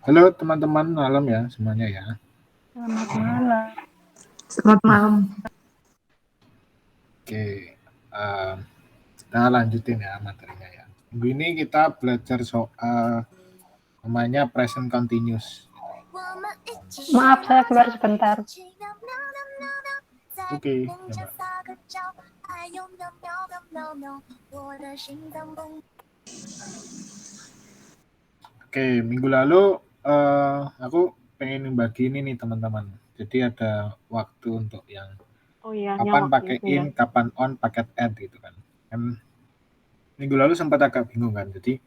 Halo teman-teman, malam ya semuanya ya. Selamat malam. Selamat malam. Oke, kita lanjutin ya materinya ya. Minggu ini kita belajar soal namanya present continuous. Maaf, saya keluar sebentar. Oke, ya Mbak. Oke, minggu lalu aku pengen bagi ini nih teman-teman. Jadi ada waktu untuk yang kapan pakai in, kapan on, paket add gitu kan. Minggu lalu sempat agak bingung kan. Jadi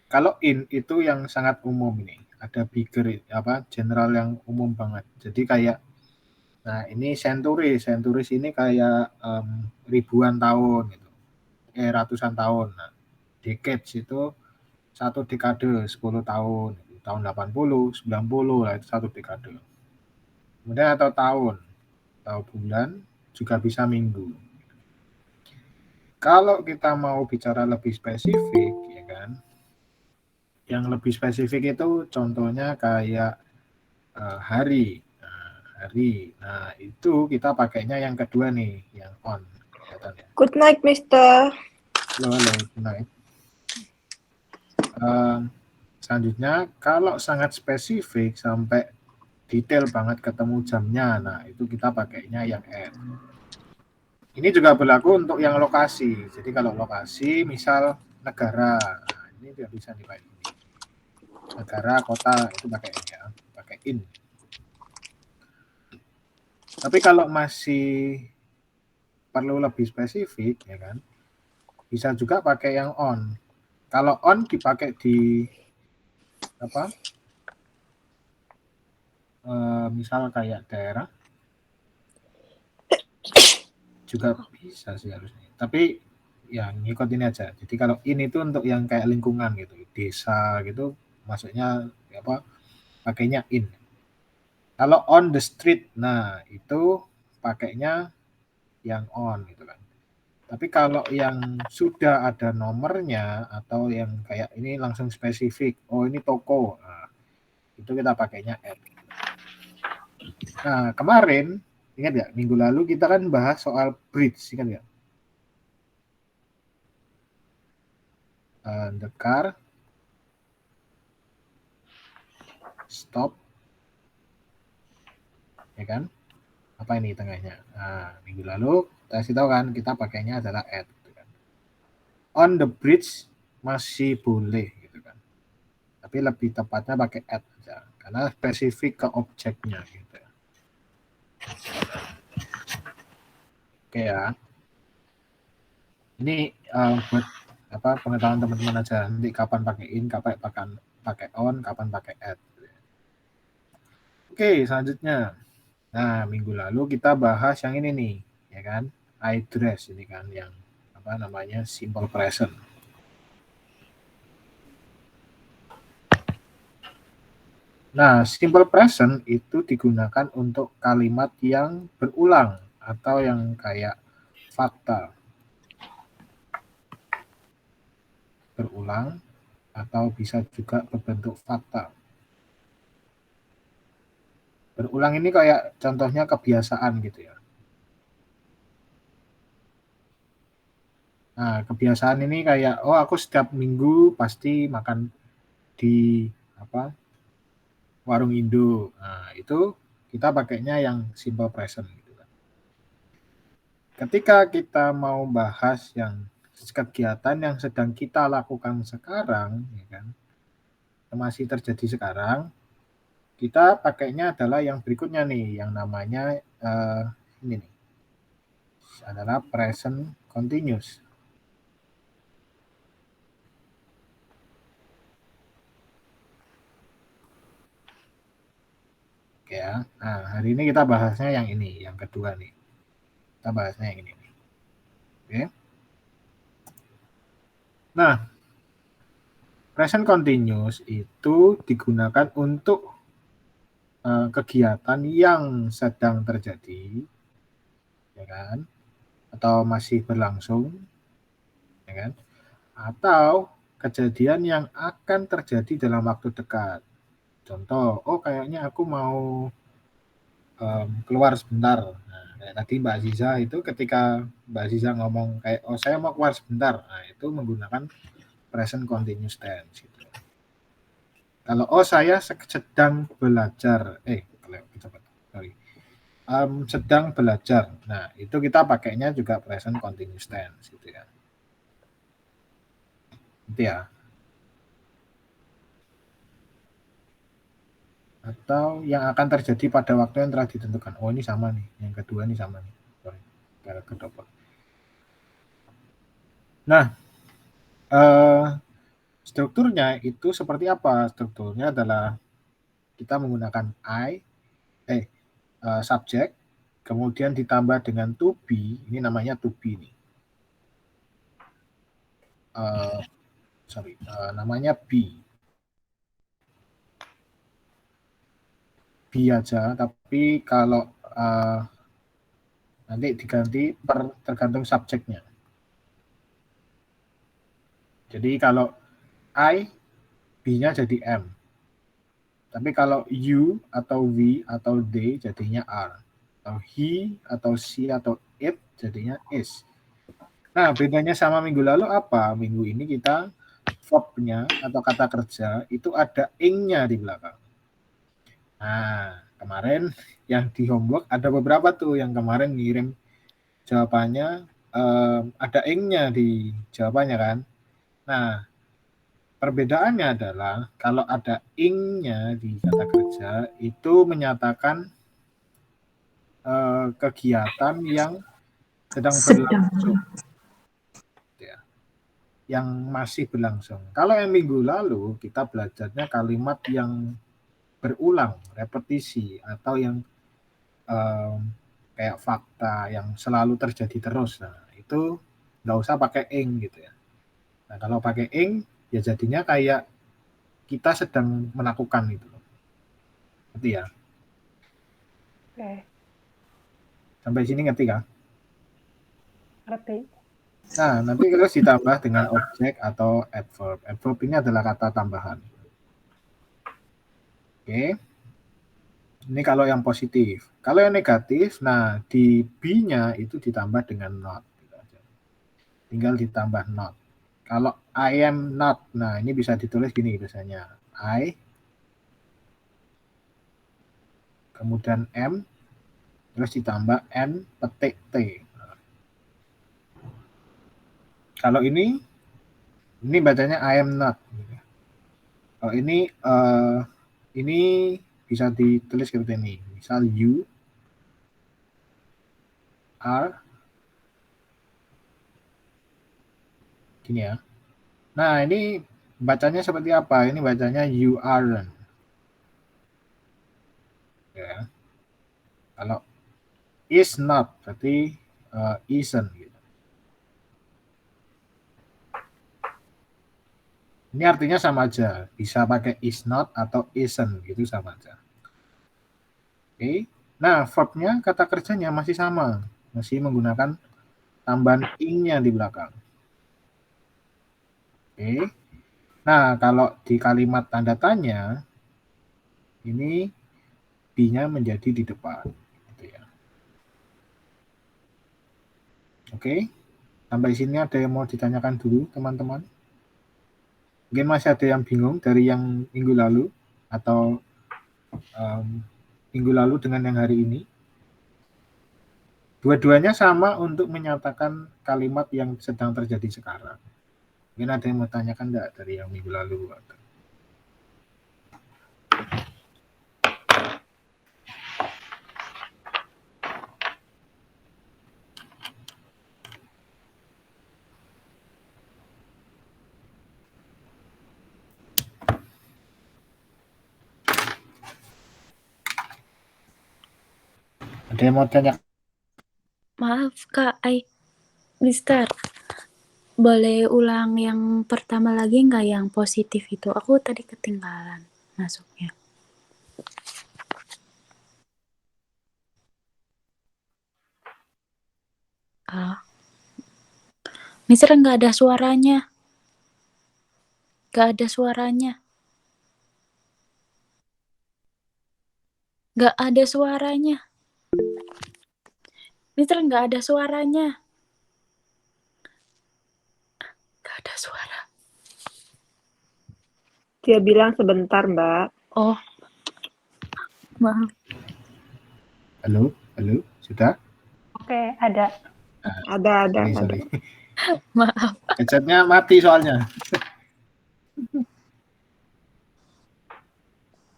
kalau in itu yang sangat umum ini, ada bigger general yang umum banget. Jadi kayak nah ini centuries ini kayak ribuan tahun gitu. Ratusan tahun. Nah, decades itu satu dekade 10 tahun, tahun 80, 90 lah itu satu dekade. Kemudian atau tahun, atau bulan juga bisa minggu. Kalau kita mau bicara lebih spesifik ya kan, yang lebih spesifik itu contohnya kayak hari. Nah, itu kita pakainya yang kedua nih, yang on. Ya. Good night, Mister. Halo, good night. Selanjutnya, kalau sangat spesifik sampai detail banget ketemu jamnya, nah itu kita pakainya yang add. Ini juga berlaku untuk yang lokasi. Jadi kalau lokasi, misal negara, nah ini tidak bisa dipakai ini. Negara, kota itu pakai in ya, pakai in. Tapi kalau masih perlu lebih spesifik ya kan, bisa juga pakai yang on. Kalau on dipakai di apa? Misal kayak daerah juga bisa sih harusnya. Tapi ya ngikut ini aja. Jadi kalau in itu untuk yang kayak lingkungan gitu, desa gitu, maksudnya apa? Pakainya in. Kalau on the street, nah itu pakainya yang on gitu kan. Tapi kalau yang sudah ada nomornya atau yang kayak ini langsung spesifik, oh ini toko, nah, itu kita pakainya add. Nah kemarin, ingat ya, minggu lalu kita kan bahas soal bridge, ingat ya? The car stop, ya kan? Apa ini tengahnya? Nah, minggu lalu kita kasih tahu kan kita pakainya adalah add. Gitu kan. On the bridge masih boleh gitu kan. Tapi lebih tepatnya pakai add aja karena spesifik ke objeknya gitu. Oke ya. Ini buat pengetahuan teman-teman aja. Nanti kapan pakai in, kapan pakai on, kapan pakai add. Oke, selanjutnya. Nah, minggu lalu kita bahas yang ini nih, ya kan? I dress ini kan yang apa namanya simple present. Nah, simple present itu digunakan untuk kalimat yang berulang atau yang kayak fakta. Berulang atau bisa juga berbentuk fakta. Berulang ini kayak contohnya kebiasaan gitu ya. Nah, kebiasaan ini kayak oh aku setiap minggu pasti makan di warung Indo. Nah, itu kita pakainya yang simple present gitu kan. Ketika kita mau bahas yang kegiatan yang sedang kita lakukan sekarang, ya kan, masih terjadi sekarang, kita pakainya adalah yang berikutnya nih, yang namanya ini nih, adalah present continuous. Oke ya. Nah, hari ini kita bahasnya yang ini, yang kedua nih. Kita bahasnya yang ini nih. Oke. Nah, present continuous itu digunakan untuk kegiatan yang sedang terjadi, ya kan, atau masih berlangsung, ya kan, atau kejadian yang akan terjadi dalam waktu dekat. Contoh, oh kayaknya aku mau keluar sebentar. Nah, kayak tadi Mbak Aziza itu ketika Mbak Aziza ngomong kayak, oh saya mau keluar sebentar. Nah, itu menggunakan present continuous tense. Gitu. Kalau oh saya sedang belajar, sorry, sedang belajar. Nah, itu kita pakainya juga present continuous tense. Gitu ya. Gitu ya. Atau yang akan terjadi pada waktu yang telah ditentukan. Oh ini sama nih, yang kedua ini sama nih. Sorry, kedouble. Nah, strukturnya itu seperti apa? Strukturnya adalah kita menggunakan subjek, kemudian ditambah dengan to be, ini namanya to be nih. Namanya be. Be aja, tapi kalau nanti diganti tergantung subjeknya. Jadi kalau I, B-nya jadi M. Tapi kalau you atau we atau they jadinya are. Atau he atau she atau it jadinya is. Nah, bedanya sama minggu lalu apa? Minggu ini kita verb-nya atau kata kerja itu ada ing-nya di belakang. Nah, kemarin yang di homework ada beberapa tuh yang kemarin ngirim jawabannya ada ing-nya di jawabannya kan. Nah, perbedaannya adalah kalau ada ing-nya di kata kerja itu menyatakan kegiatan yang sedang berlangsung. Ya, yang masih berlangsung. Kalau yang minggu lalu kita belajarnya kalimat yang berulang, repetisi, atau yang kayak fakta yang selalu terjadi terus. Nah, itu nggak usah pakai ing gitu ya. Nah, kalau pakai ing, ya jadinya kayak kita sedang melakukan gitu loh. Ngerti ya? Oke, Sampai sini ngerti kan? ngerti. Nah, nanti terus ditambah dengan objek atau adverb. Adverb ini adalah kata tambahan. Oke. Ini kalau yang positif. Kalau yang negatif, nah di be-nya itu ditambah dengan not. Tinggal ditambah not. Kalau I am not, nah ini bisa ditulis gini biasanya. I, kemudian am, terus ditambah n petik t. Kalau ini bacanya I am not. Kalau ini bisa ditulis seperti ini. Misal you are, gini ya. Nah ini bacanya seperti apa? Ini bacanya you aren't. Ya. Kalau is not berarti isn't gitu. Ini artinya sama aja, bisa pakai is not atau isn't gitu sama aja. Oke. Nah, verb-nya kata kerjanya masih sama, masih menggunakan tambahan ing-nya di belakang. Oke. Nah, kalau di kalimat tanda tanya ini be-nya menjadi di depan gitu ya. Oke. Sampai sini ada yang mau ditanyakan dulu, teman-teman? Mungkin masih ada yang bingung dari yang minggu lalu atau minggu lalu dengan yang hari ini. Dua-duanya sama untuk menyatakan kalimat yang sedang terjadi sekarang. Mungkin ada yang mau tanyakan enggak dari yang minggu lalu? Ada yang mau tanya? Maaf Kak, Mister, boleh ulang yang pertama lagi nggak yang positif itu? Aku tadi ketinggalan masuknya. Mister nggak ada suaranya. Nggak ada suaranya. Nggak ada suaranya. Mister, nggak ada suaranya. Nggak ada suara. Dia bilang sebentar, Mbak. Oh, maaf. Halo, sudah? Oke, ada. Ada. Sorry. Maaf. Headsetnya mati soalnya.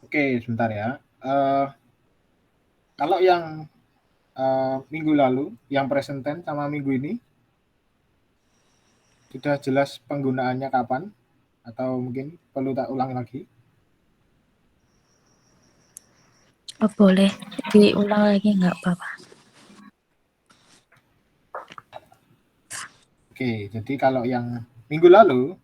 Oke, sebentar ya. Kalau yang minggu lalu, yang present tense sama minggu ini, sudah jelas penggunaannya kapan? Atau mungkin perlu tak ulang lagi? Oh, boleh diulang lagi nggak apa-apa. Oke, jadi kalau yang minggu lalu,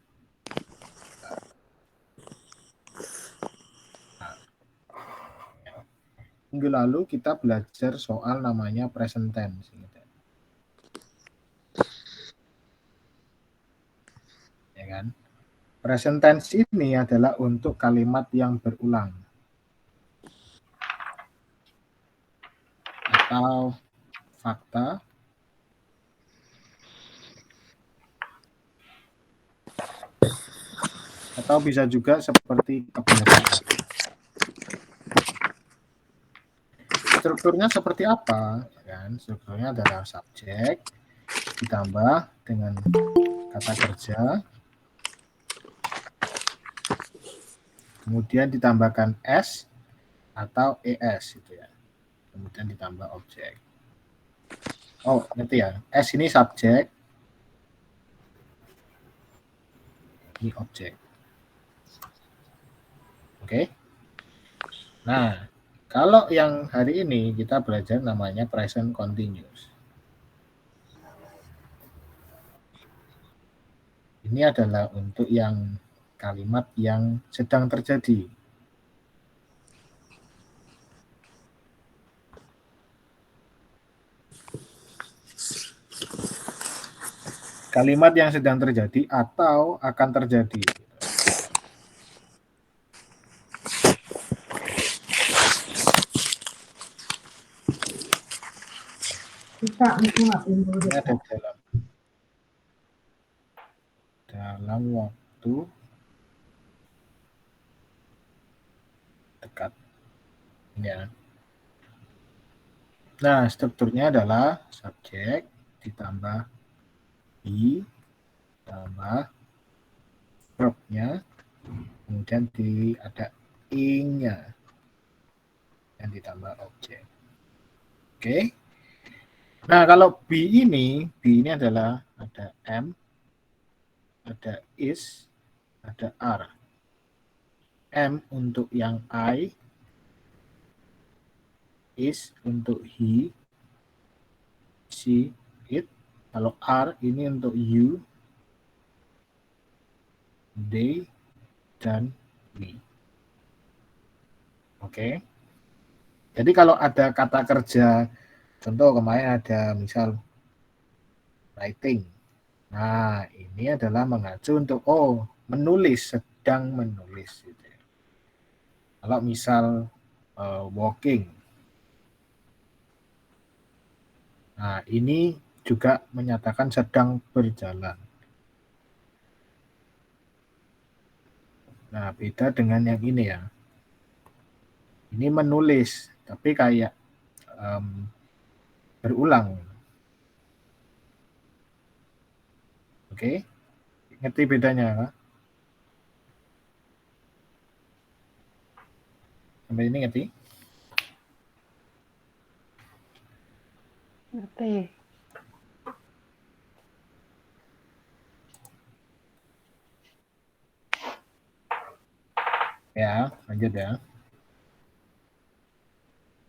kita belajar soal namanya present tense. Ya kan? Present tense ini adalah untuk kalimat yang berulang. Atau fakta. Atau bisa juga seperti kebiasaan. Strukturnya seperti apa? Ya kan? Strukturnya adalah subjek ditambah dengan kata kerja, kemudian ditambahkan s atau es gitu ya. Kemudian ditambah objek. Oh, ngerti ya. S ini subjek, ini objek. Oke. Nah, kalau yang hari ini kita belajar namanya present continuous. Ini adalah untuk yang kalimat yang sedang terjadi. Kalimat yang sedang terjadi atau akan terjadi. Ini ada dalam waktu dekat. Ya. Nah, strukturnya adalah subjek ditambah be tambah verb-nya, kemudian ada ing-nya yang ditambah objek. Oke. Nah, kalau be ini adalah ada am, ada is, ada are. M untuk yang I, is untuk he, she, it. Kalau are ini untuk you, they, dan we. Oke. Jadi kalau ada kata kerja, contoh kemarin ada misal writing. Nah, ini adalah mengacu untuk menulis, sedang menulis. Gitu. Kalau misal walking. Nah, ini juga menyatakan sedang berjalan. Nah, beda dengan yang ini ya. Ini menulis, tapi kayak berulang. Oke? Ngerti bedanya? Sampai ini ngerti? Ngerti. Ya, lanjut ya.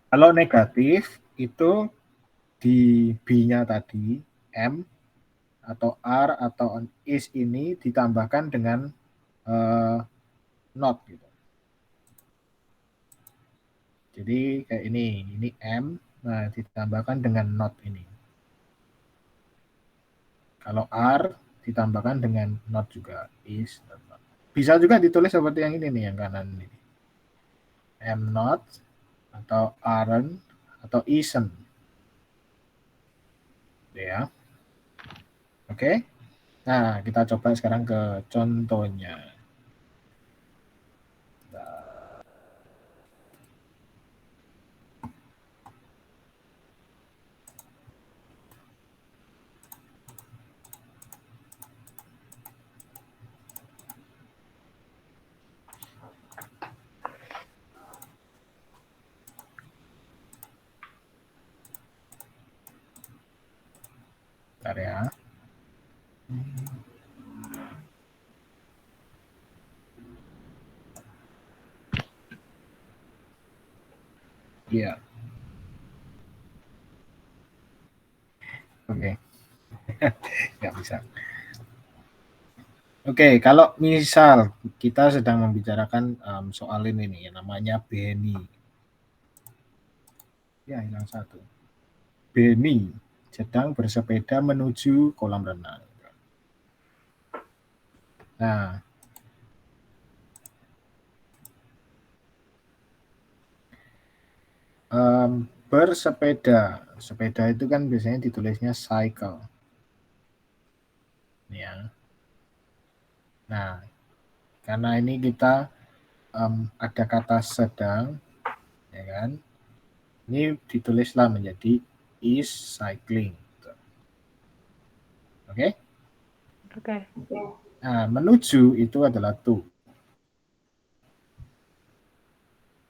Kalau negatif itu di B-nya tadi, M atau R atau is ini ditambahkan dengan not gitu. Jadi kayak ini M, nah ditambahkan dengan not ini. Kalau R ditambahkan dengan not juga, is, not. Bisa juga ditulis seperti yang ini nih, yang kanan ini. Am not, atau aren't, atau isn't. Ya. Oke. Nah, kita coba sekarang ke contohnya. Bentar ya. Iya. Oke. Nggak bisa. Oke, kalau misal kita sedang membicarakan soal ini nih, yang namanya Benny. Ya, hilang satu. Benny sedang bersepeda menuju kolam renang. Nah, bersepeda. Sepeda itu kan biasanya ditulisnya cycle. Ya. Nah, karena ini kita ada kata sedang, ya kan? Ini ditulislah menjadi is cycling. Oke? Oke. Nah, menuju itu adalah to.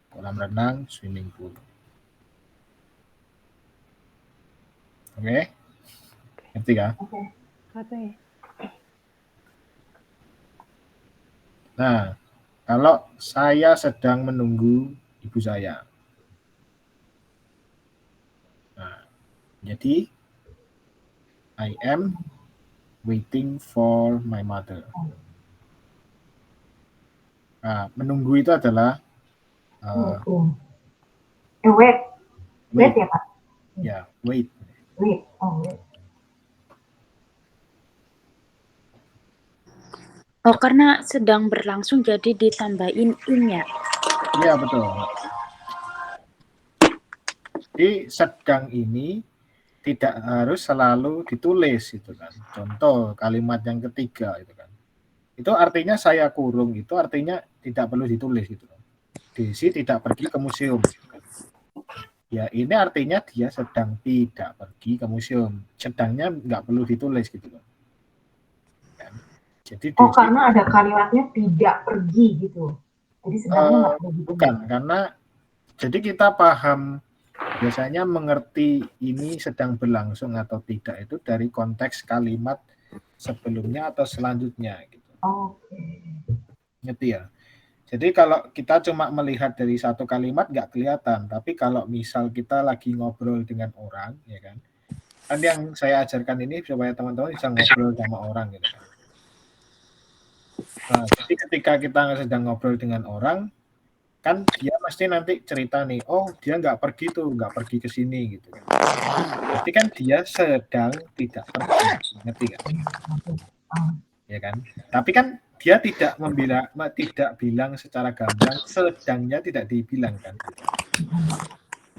Kolam renang, swimming pool. Oke? Ngerti kan? Ngerti. Nah, kalau saya sedang menunggu ibu saya. Nah, jadi I am waiting for my mother. Nah, menunggu itu adalah wait ya Pak? Ya, wait. Wait. Wait. Oh, karena sedang berlangsung jadi ditambahin in ya? Iya, betul. Jadi sedang ini tidak harus selalu ditulis gitu kan. Contoh kalimat yang ketiga itu kan. Itu artinya saya kurung, itu artinya tidak perlu ditulis gitu kan. Desi tidak pergi ke museum. Gitu kan. Ya, ini artinya dia sedang tidak pergi ke museum. Sedangnya nggak perlu ditulis gitu kan. Jadi Desi, karena ada kalimatnya tidak pergi gitu. Jadi sebenarnya nggak perlu ditulis. Bukan, karena jadi kita paham biasanya mengerti ini sedang berlangsung atau tidak itu dari konteks kalimat sebelumnya atau selanjutnya gitu. Oke. Ngerti ya? Jadi kalau kita cuma melihat dari satu kalimat nggak kelihatan, tapi kalau misal kita lagi ngobrol dengan orang, ya kan? Kan yang saya ajarkan ini supaya teman-teman bisa ngobrol sama orang gitu kan. Nah, jadi ketika kita sedang ngobrol dengan orang, kan dia pasti nanti cerita nih, oh dia nggak pergi ke sini gitu kan. Berarti kan dia sedang tidak pergi, ngerti kan? Ya kan? Tapi kan dia tidak bilang secara gamblang, sedangnya tidak dibilang kan?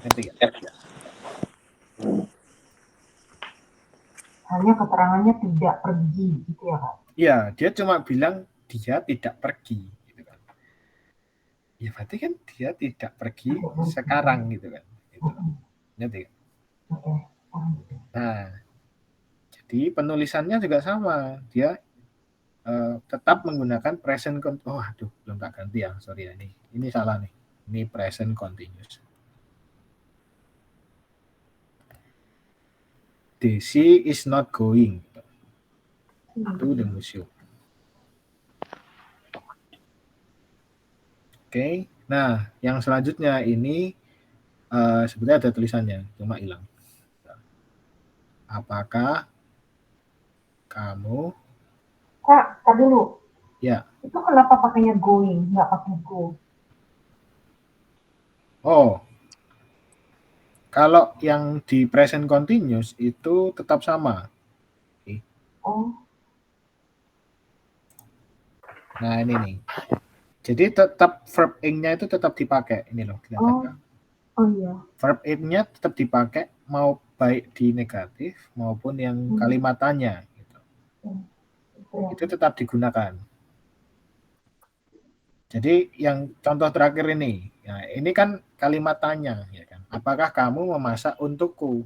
Ngerti kan? Hanya keterangannya tidak pergi gitu ya Pak? Iya, dia cuma bilang dia tidak pergi gitu kan. Ya berarti kan dia tidak pergi sekarang gitu kan. Gitu. Ngerti kan? Nah, jadi penulisannya juga sama. Dia tetap menggunakan present continuous. Oh, aduh, belum tak ganti ya. Sorry ya, ini salah nih. Ini present continuous. Desi is not going to the museum. Oke. Nah, yang selanjutnya ini sebenarnya ada tulisannya, cuma hilang. Apakah kamu? Kak, tadi dulu. Ya. Itu kenapa pakainya going, nggak pakai go? Oh, kalau yang di present continuous itu tetap sama. Oke. Oh. Nah, ini nih. Jadi tetap verb ing-nya itu tetap dipakai. Ini loh, kelihatan kan? Oh iya. Verb it-nya tetap dipakai mau baik di negatif maupun yang kalimat tanya gitu. Itu tetap digunakan. Jadi yang contoh terakhir ini, ya ini kan kalimat tanya, ya kan? Apakah kamu memasak untukku?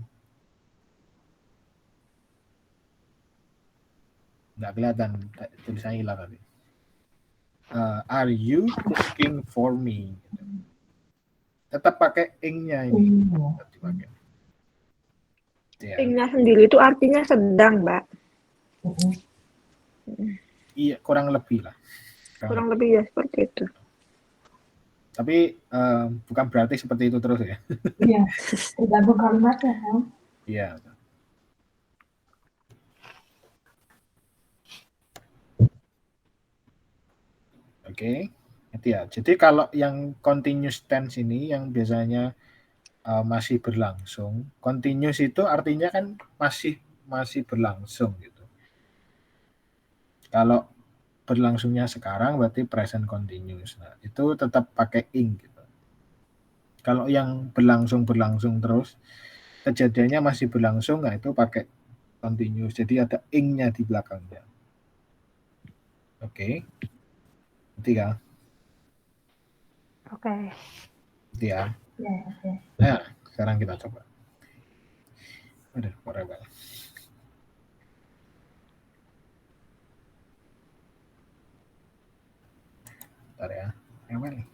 Nggak kelihatan tulisannya hilang tadi. Are you cooking for me? Tetap pakai ing-nya ini. Tetap dipakai. Ya. Ing-nya sendiri itu artinya sedang, Mbak. Iya, kurang lebih lah. Kurang lebih ya seperti itu. Tapi bukan berarti seperti itu terus ya. Iya, tergantung kalimatnya kan. Iya. Oke, itu ya. Jadi kalau yang continuous tense ini yang biasanya masih berlangsung, continuous itu artinya kan masih berlangsung gitu. Kalau berlangsungnya sekarang berarti present continuous. Nah, itu tetap pakai ing gitu. Kalau yang berlangsung terus, kejadiannya masih berlangsung, nah itu pakai continuous. Jadi ada ing-nya di belakangnya. Oke. Tiga. Oke. Ya. Ya, oke. Nah, sekarang kita coba. Udah, forever. Bentar ya. Ewel.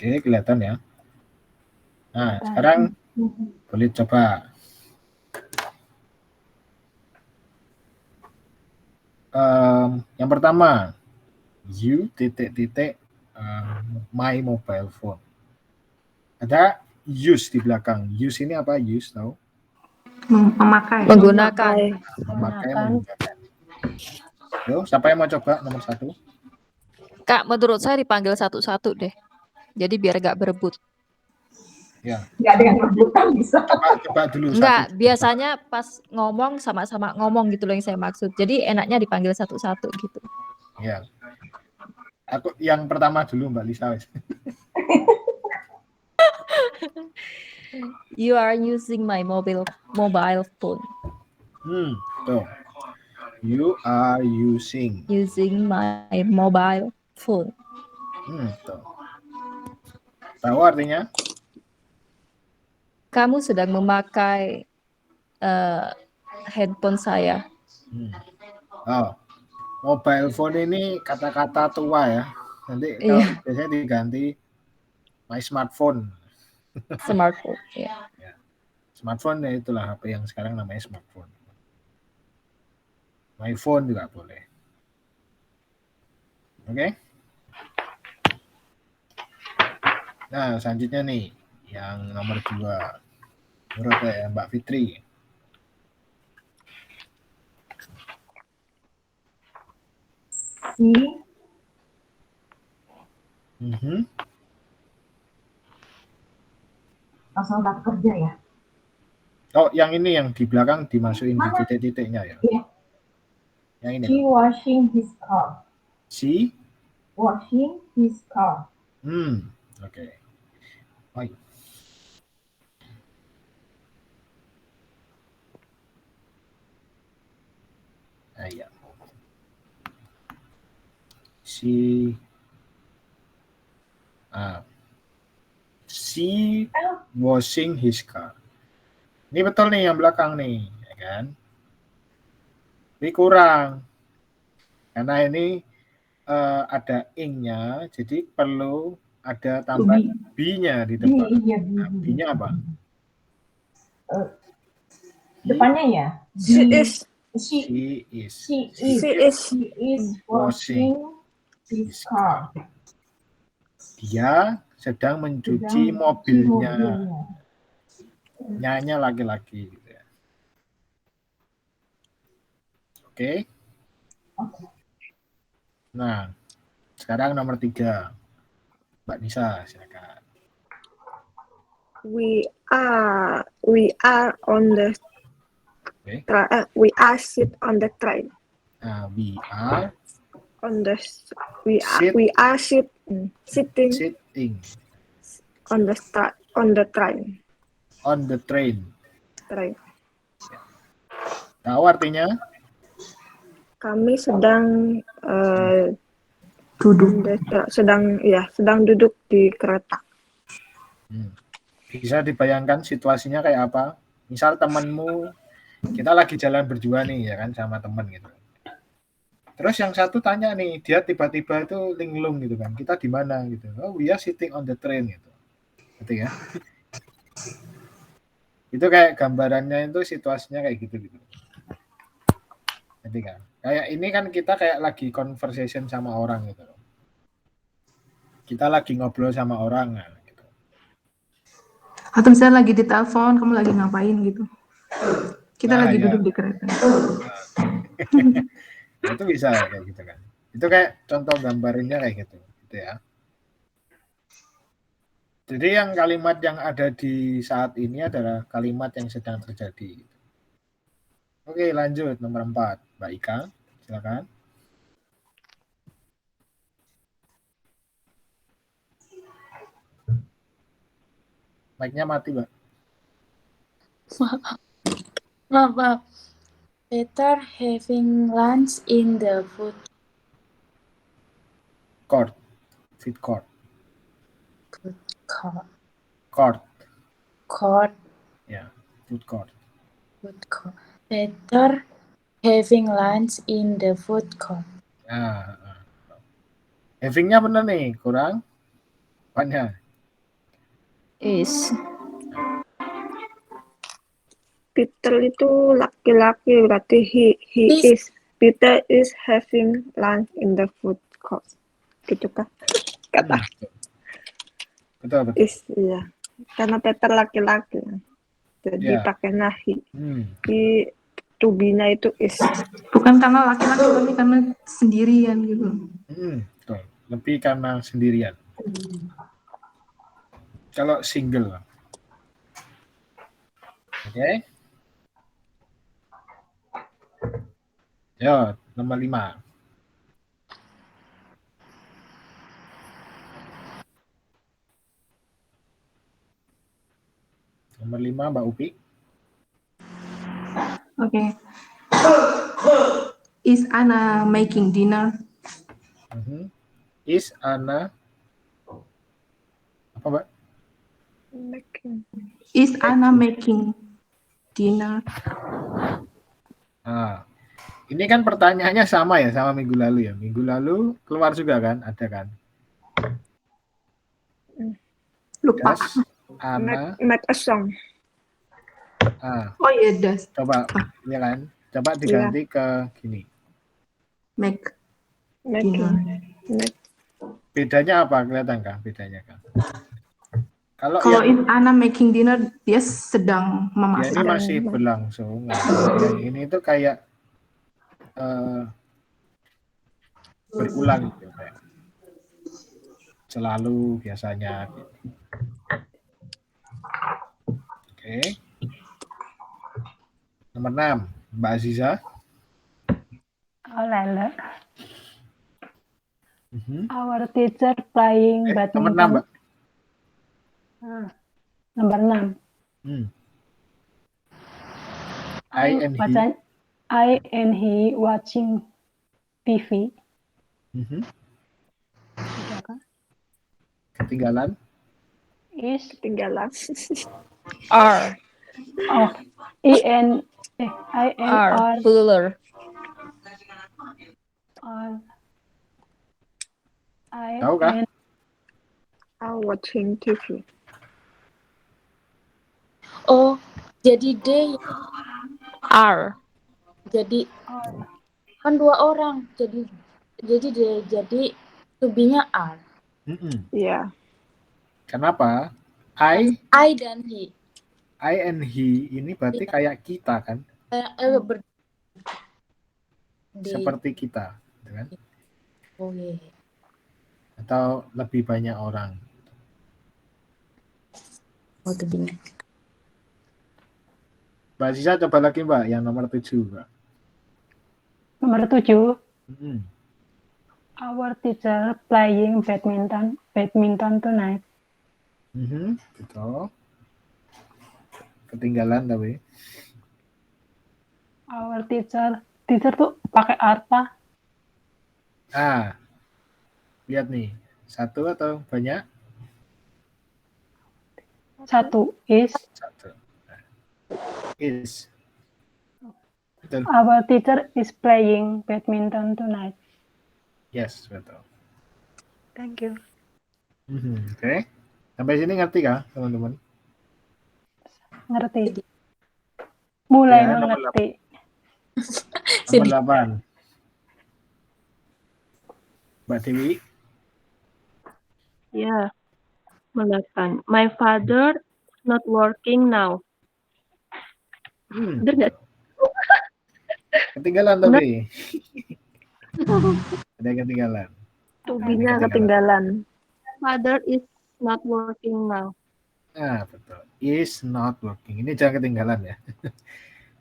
Oke, kelihatan ya. Nah, sekarang boleh coba. Yang pertama, you my mobile phone. Ada use di belakang. Use ini apa? Use tahu? Memakai. Menggunakan. Menggunakan. Yo, siapa yang mau coba nomor 1? Kak, menurut saya dipanggil satu-satu deh. Jadi biar gak berebut. Ya. Nggak ada yang rebutan bisa. Coba dulu. Enggak, biasanya pas ngomong sama-sama ngomong gitu loh yang saya maksud. Jadi enaknya dipanggil satu-satu gitu. Ya. Aku yang pertama dulu Mbak Lisa. You are using my mobile phone. Tuh. You are using my mobile phone. Tuh. Tahu artinya? Kamu sedang memakai handphone saya. Oh, mobile phone ini kata-kata tua ya. Nanti kalau biasanya diganti my smartphone. Smartphone, ya. Smartphone ya itulah HP yang sekarang namanya smartphone. My phone juga boleh. Oke? Nah, selanjutnya nih, yang nomor 2. Menurut Mbak Fitri. Langsung tak kerja ya? Oh, yang ini yang di belakang dimasukin di titik-titiknya ya? Iya. Yang ini. She washing his car. She washing his car. Oke. Baik. Ya. She washing his car. Ini betul nih yang belakang nih, ya kan? Ini kurang. Karena ini ada ing-nya, jadi perlu ada tambahan B-nya di depan. B-nya apa? Depannya ya? She is She is washing his car. Dia sedang mencuci mobilnya. Nyanya laki-laki gitu ya. Oke. Nah, sekarang nomor 3. Mbak Nisa, silakan. We are on the Oke. we are sit on the train. We are On the sitting on the train. On the train. Train. Tahu artinya? Kami sedang Duduk. sedang duduk di kereta. Bisa dibayangkan situasinya kayak apa? Misal temanmu, kita lagi jalan berdua nih ya kan sama teman gitu. Terus yang satu tanya nih, dia tiba-tiba itu linglung gitu kan. Kita di mana gitu. Oh, we are sitting on the train gitu. Gitu ya. Itu kayak gambarannya itu situasinya kayak gitu. Jadi kan, kayak ini kan kita kayak lagi conversation sama orang gitu. Kita lagi ngobrol sama orang gitu. Atau misalnya lagi di telepon, kamu lagi ngapain gitu. Kita lagi duduk di kereta. Nah, itu bisa kayak gitu kan. Itu kayak contoh gambarnya kayak gitu ya. Jadi yang kalimat yang ada di saat ini adalah kalimat yang sedang terjadi. Oke, lanjut nomor 4, Mbak Ika, silakan. Mic-nya mati, Mbak. Maaf. Better having lunch in the food court. Ya, food court. Better having lunch in the food court. Having-nya benar nih, kurang apanya? Is. Peter itu laki-laki, berarti Peter is having lunch in the food court. Gitu kan? Kata. Betul. Iya. Karena Peter laki-laki. Jadi pakai nahi. Di to-be-nya itu is. Bukan karena laki-laki, tapi karena sendirian gitu. Betul. Lebih karena sendirian. Kalau single. Oke. Yo, nomor 5. Nomor 5, Mbak Upi. Oke. Is Anna making dinner? Is Anna apa, Mbak? Is Anna making dinner? Ini kan pertanyaannya sama ya, sama minggu lalu ya. Minggu lalu keluar juga kan, ada kan? Lupa. Das, Anna. Make a song. Oh iya, das. Coba, ya kan? Coba diganti ke gini. Make. Bedanya apa? Kelihatan kah bedanya kan? Kalau is Anna making dinner, dia sedang memasak. Ya, ini masih berlangsung. Yang ini tuh kayak berulang gitu, kayak selalu biasanya gitu. Oke. Nomor 6, Mbak Aziza. Lala. Our teacher playing badminton. Nomor 6, Mbak. Nomor 6. I and he watching TV. Ketinggalan. Is ketinggalan. Are. Oh, I and R. Plural. Tahu kah? Are watching TV. Oh, jadi they Are. Jadi kan 2 orang. Jadi to-be-nya are. Iya. Kenapa? I dan he. I and he ini berarti kayak kita kan? Seperti kita, gitu kan? Oh iya. Atau lebih banyak orang. Oh to-be-nya. Mbak Sisa coba lagi Mbak, yang nomor 7 Mbak. Nomor 7. Mm-mm. Our teacher playing badminton tonight. Betul. Ketinggalan tapi. Our teacher tuh pakai apa? Lihat nih. 1 atau banyak? 1 is. 1. Is. Betul. Our teacher is playing badminton tonight. Yes, betul. Thank you. Oke. Sampai sini ngerti kah, teman-teman? Ngerti. Mulai Ya, nomor mengerti. Nomor 8. Mbak Dewi. Ya, 8. My father is not working now. Bener nggak? Ketinggalan tapi. Ada yang ketinggalan. To-be-nya ketinggalan. My father is not working now. Betul. Is not working. Ini jangan ketinggalan ya.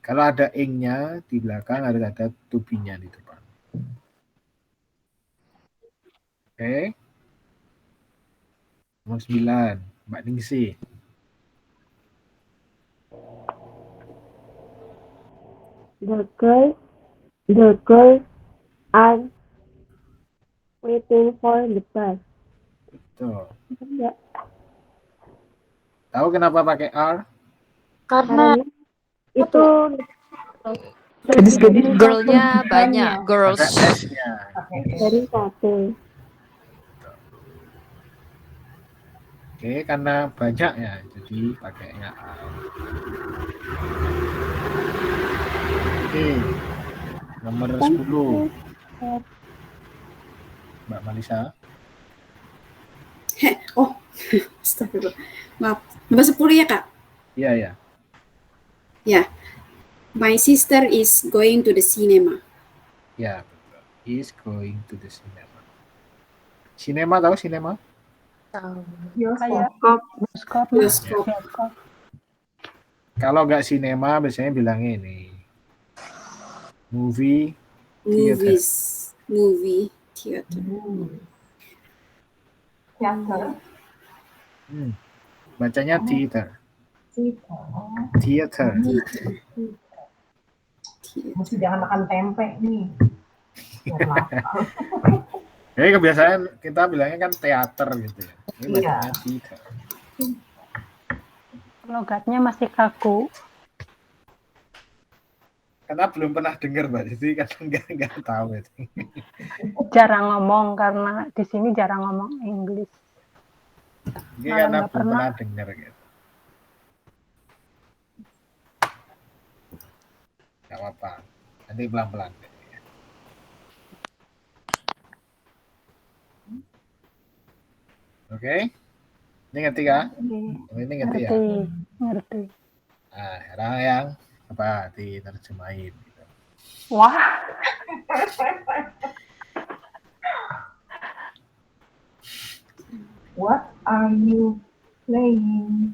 Kalau ada ing-nya di belakang harus ada to-be-nya di depan. Oke. Nomor 9. Mbak Ningsih. The girl are waiting for the bus. Betul. Ya. Tahu kenapa pakai are? Karena itu Gadis-gadis Girl-nya banyak, girls. Ada S-nya. dari 1. Oke, karena banyak ya, jadi pakainya are. Oke. Nomor 10. Mbak Malisa. Oh, astagfirullah. Maaf. Nomor 10 ya, Kak? Iya. Ya. My sister is going to the cinema. Ya, betul. Is going to the cinema. Cinema tahu cinema? Bioskop. Kalau nggak cinema biasanya bilangnya ini. Movie theater. Movie theater. Bacanya theater. Theater. Mesti jangan makan tempe nih. Jadi kebiasaan kita bilangnya kan teater gitu ya. Ini bacanya theater. Logatnya masih kaku. Karena belum pernah dengar Mbak, jadi kadang nggak tahu itu. Jarang ngomong karena di sini jarang ngomong Inggris. Ini karena belum pernah dengar gitu. Gak apa-apa, nanti pelan-pelan. Oke, ini ngerti kan? Ini ngerti ya? Ngerti. Nah, sekarang yang apa diterjemahin? Gitu. Wah. What are you playing?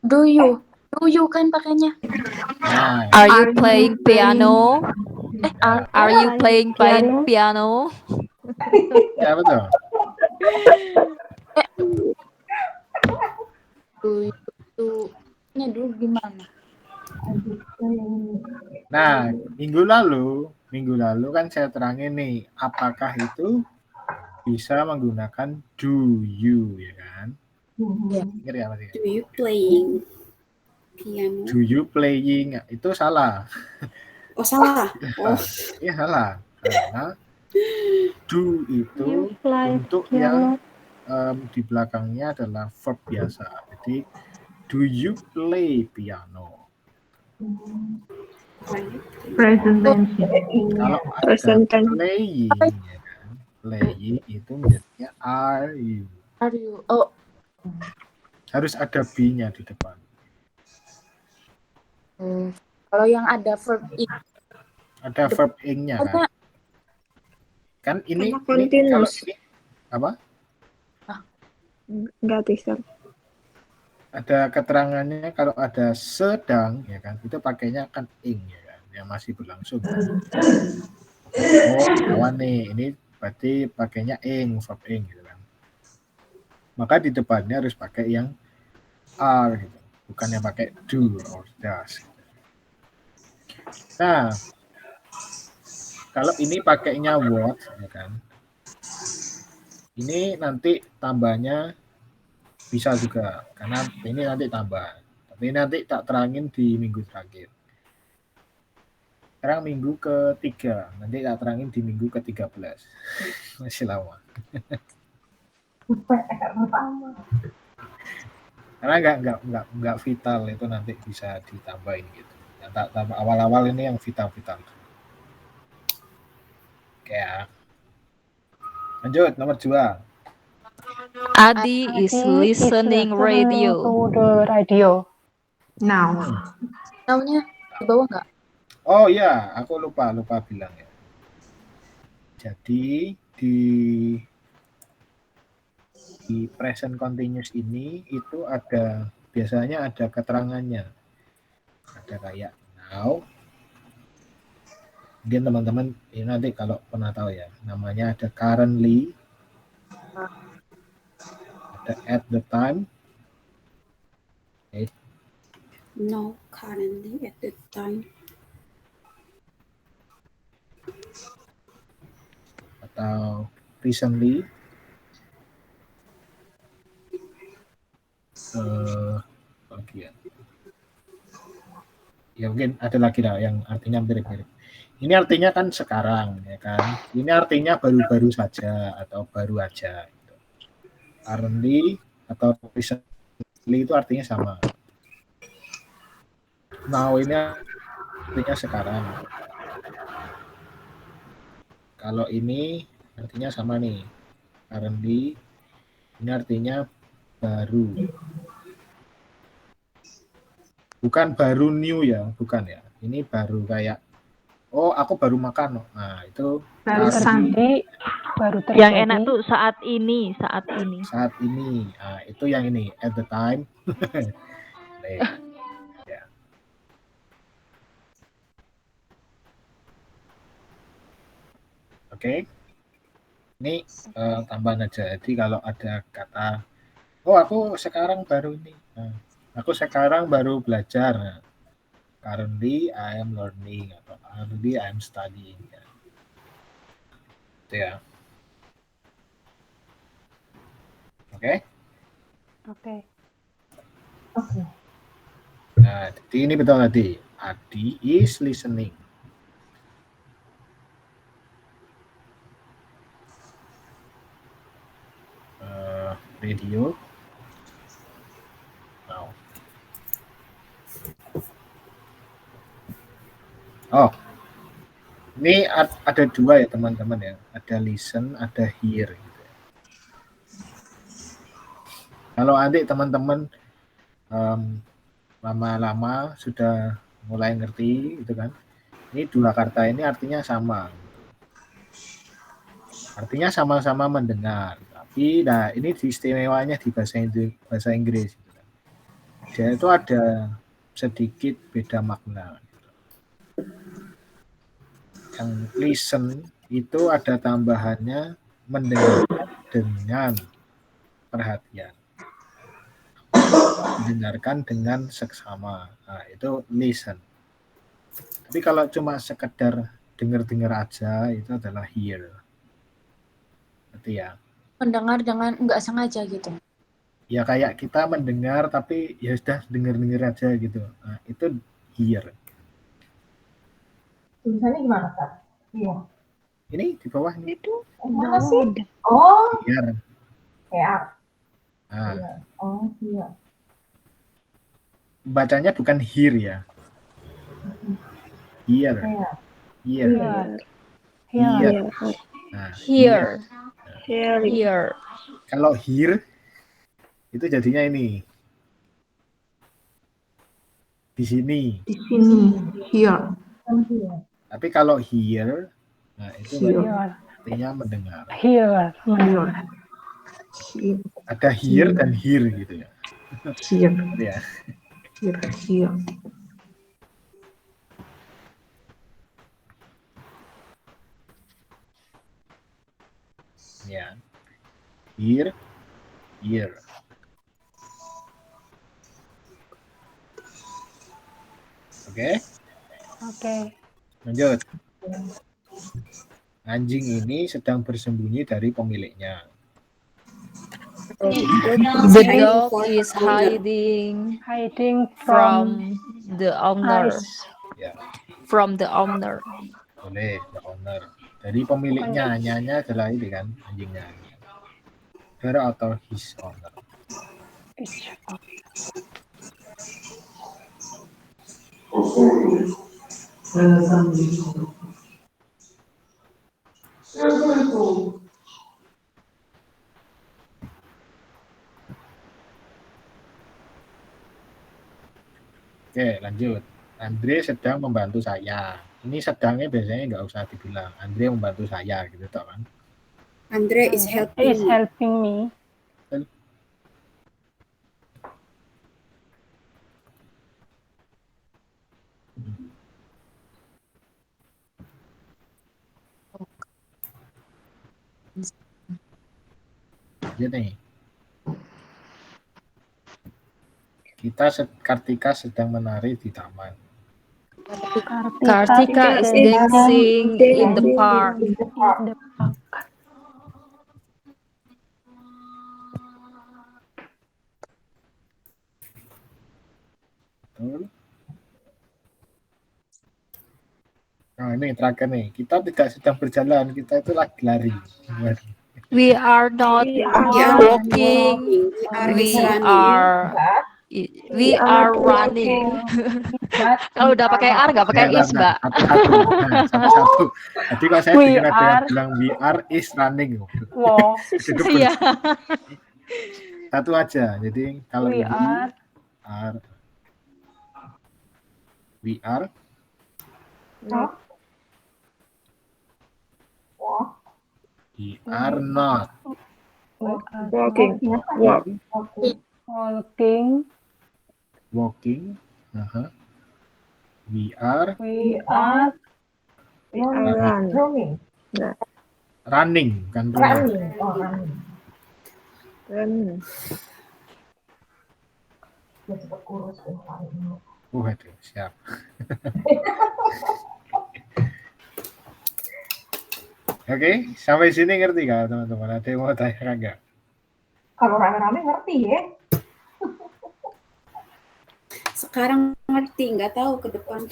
Do you kan pakainya. Nah, Are you playing piano? Are you playing piano? ya betul. Do dulu gimana? Nah, minggu lalu kan saya terangin nih, apakah itu bisa menggunakan do you, ya kan? Ingat ya, Mas? Do you playing piano? Do you playing? Itu salah. Oh, salah. Oh. Iya salah. Karena do itu play untuk yang di belakangnya adalah verb biasa. Jadi do you play piano? Present tense. Kalau ada Present tense. playing, ya kan? Playing itu menjadinya are you. Are you? Oh, Harus ada be-nya di depan. kalau yang ada verb Ada verb ing-nya kan. Karena- Kan ini Karena kalau continuous. ini apa? Enggak, teacher. Ada keterangannya kalau ada sedang ya kan, itu pakainya kan ing ya kan, yang masih berlangsung. Oh, kawan nih, ini berarti pakainya ing, verb ing gitu kan. Maka di depannya harus pakai yang are gitu, bukan yang pakai do or does. Nah, kalau ini pakainya what ya kan. Ini nanti tambahnya bisa juga, karena ini nanti tambah. Tapi nanti tak terangin di minggu terakhir. Sekarang minggu ketiga, nanti tak terangin di minggu ke-13. Masih lama. Karena nggak vital itu nanti bisa ditambahin gitu. Yang tak tambah awal-awal ini yang vital-vital. Oke ya. Lanjut nomor 2. Adi is listening radio. to the radio. Now. Now-nya di bawah nggak? Oh ya, aku lupa bilang ya. Jadi di present continuous ini itu ada biasanya ada keterangannya. Ada kayak now. Mungkin teman-teman ini nanti kalau pernah tahu ya, namanya ada currently, ada at the time. No, currently at the time. Atau recently. Bagian. Ya mungkin ada lagi lah yang artinya mirip-mirip. Ini artinya kan sekarang ya kan. Ini artinya baru-baru saja atau baru aja. Gitu. Currently atau recently itu artinya sama. Now ini artinya sekarang. Kalau ini artinya sama nih. Currently ini artinya baru. Bukan baru new ya, bukan ya. Ini baru kayak, oh aku baru makan. Nah itu Baru Tadi baru terjadi. Yang enak tuh saat ini. Saat ini. Nah, itu yang ini at the time. Ya. Oke. Ini tambahan aja. Jadi kalau ada kata, oh aku sekarang baru ini. Nah, aku sekarang baru belajar. Nah, currently I am learning atau currently I am studying. Ya. Itu ya. Oke. Nah, jadi ini betul tadi. Adi is listening. Radio. Now. Oh, ini ada dua ya teman-teman ya. Ada listen, ada hear. Gitu. Kalau nanti teman-teman lama-lama sudah mulai ngerti, gitu kan? Ini dua kata ini artinya sama. Artinya sama-sama mendengar. Tapi, nah ini istimewanya di bahasa Inggris. Gitu kan. Dia itu ada sedikit beda makna. Yang listen itu ada tambahannya mendengar dengan perhatian. Mendengarkan dengan seksama. Nah, itu listen. Tapi kalau cuma sekedar dengar-dengar aja, itu adalah hear. Berarti ya. Mendengar dengan nggak sengaja gitu. Ya kayak kita mendengar, tapi ya sudah dengar-dengar aja gitu. Nah, itu hear. Tulisannya gimana, Kak? Iya. Ini di bawah ini. Itu Mana sih? Oh, Hear. kayak. Nah, Oh, iya. bacanya bukan hear ya. Here. Here. Here. Nah, Here. Hearing. Here. Kalau here itu jadinya ini. Di sini. Di sini. Here. Tapi kalau here, nah itu Here. artinya mendengar. Here. Here. Ada here dan here gitu ya. Here. Ya. Here. Here. Ya. Here. Here. Oke. Oke. Lanjut. Anjing ini sedang bersembunyi dari pemiliknya. The dog is hiding from the owner. Ya. From the owner. Boleh, the owner. Dari pemiliknya, nyanya adalah ini kan, anjingnya. Her atau his owner. Oke, lanjut. Andre sedang membantu saya. Ini sedangnya biasanya nggak usah dibilang. Andre membantu saya, gitu toh kan? Andre is helping me. Lanjut nih. Kartika sedang menari di taman. Kartika is dancing in the park. Betul. Nah ini terakhir nih. Kita tidak sedang berjalan, kita itu lagi lari. We are not walking. We are running. Kalau udah pakai R nggak pakai is, Mbak. Satu-satu. Jadi kalau saya dengar ada yang bilang we are is running. Wow. Iya. Satu aja. Jadi kalau We are. We are. We are not. Walking. Walking. We are. Running. Running, kan running. Running. Itu siap. Oke, sampai sini ngerti nggak teman-teman? Ada yang mau tanya nggak? Kalau rame-rame ngerti ya. Sekarang ngerti, nggak tahu ke depan.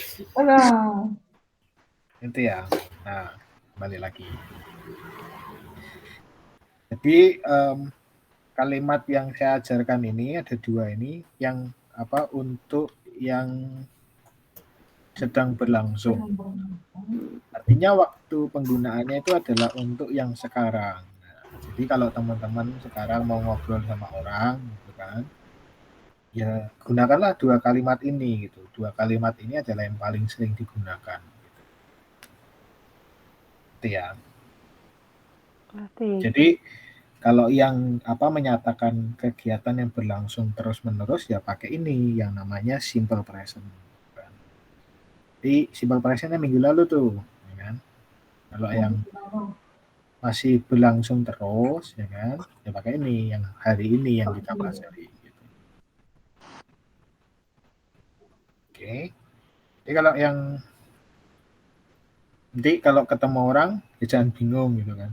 Itu ya. Nah, balik lagi. Jadi kalimat yang saya ajarkan ini ada dua ini, yang apa untuk yang sedang berlangsung. Artinya waktu penggunaannya itu adalah untuk yang sekarang. Nah, jadi kalau teman-teman sekarang mau ngobrol sama orang, gitu kan, ya gunakanlah dua kalimat ini gitu. Dua kalimat ini adalah yang paling sering digunakan. Gitu ya. Jadi kalau yang apa menyatakan kegiatan yang berlangsung terus-menerus ya pakai ini yang namanya simple present. Jadi simple presentnya minggu lalu tuh, ya kan? Kalau yang masih berlangsung terus, ya kan? Ya pakai ini yang hari ini yang kita pelajari. Gitu. Oke. Jadi kalau yang nanti kalau ketemu orang ya jangan bingung gitu kan.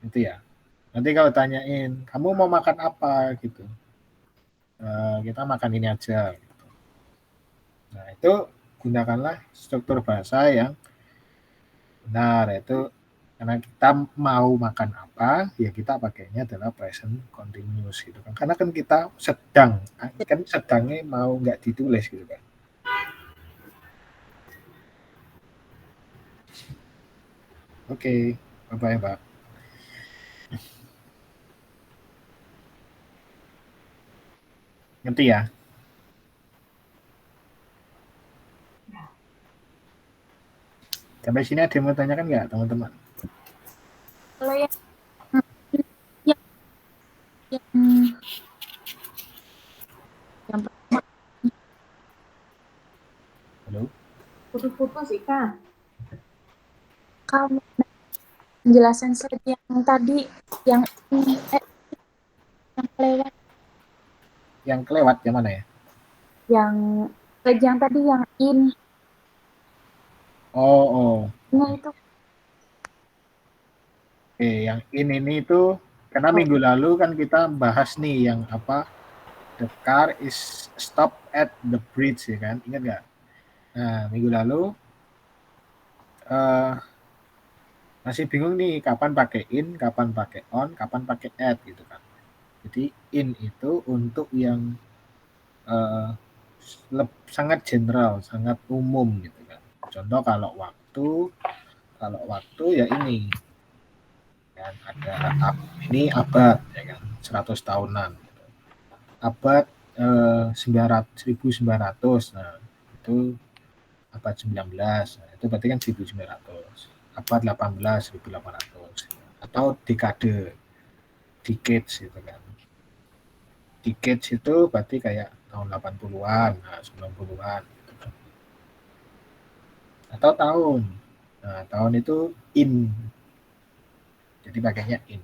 Itu ya. Nanti kalau tanyain, kamu mau makan apa gitu, kita makan ini aja. Gitu. Nah itu gunakanlah struktur bahasa yang benar, yaitu karena kita mau makan apa, ya kita pakainya adalah present continuous gitu kan. Karena kan kita sedang, kan sedangnya mau nggak ditulis gitu kan. Oke, bye-bye, Mbak. Ngerti ya? Sampai sini ada yang mau tanyakan nggak, teman-teman? Kalau yang pertama, Halo? Putus-putus, Ika. kamu penjelasan saya yang tadi yang yang kelewat, Yang kelewat yang mana ya? yang tadi yang in Oh. itu. Oke, yang ini itu karena minggu lalu kan kita bahas nih yang apa? The car is stop at the bridge, ya kan? Ingat nggak? Nah, minggu lalu masih bingung nih kapan pakai in, kapan pakai on, kapan pakai at gitu kan. Jadi in itu untuk yang sangat general, sangat umum gitu kan. Contoh kalau waktu ya ini kan ada ini abad ya kan 100 tahunan gitu. Abad 1900 nah itu abad 19 nah, itu berarti kan 1900, abad 18 1800 atau decades gitu kan. Decades itu berarti kayak tahun 80-an, nah 90-an gitu kan. Atau tahun. Nah, tahun itu in. Jadi pakainya in.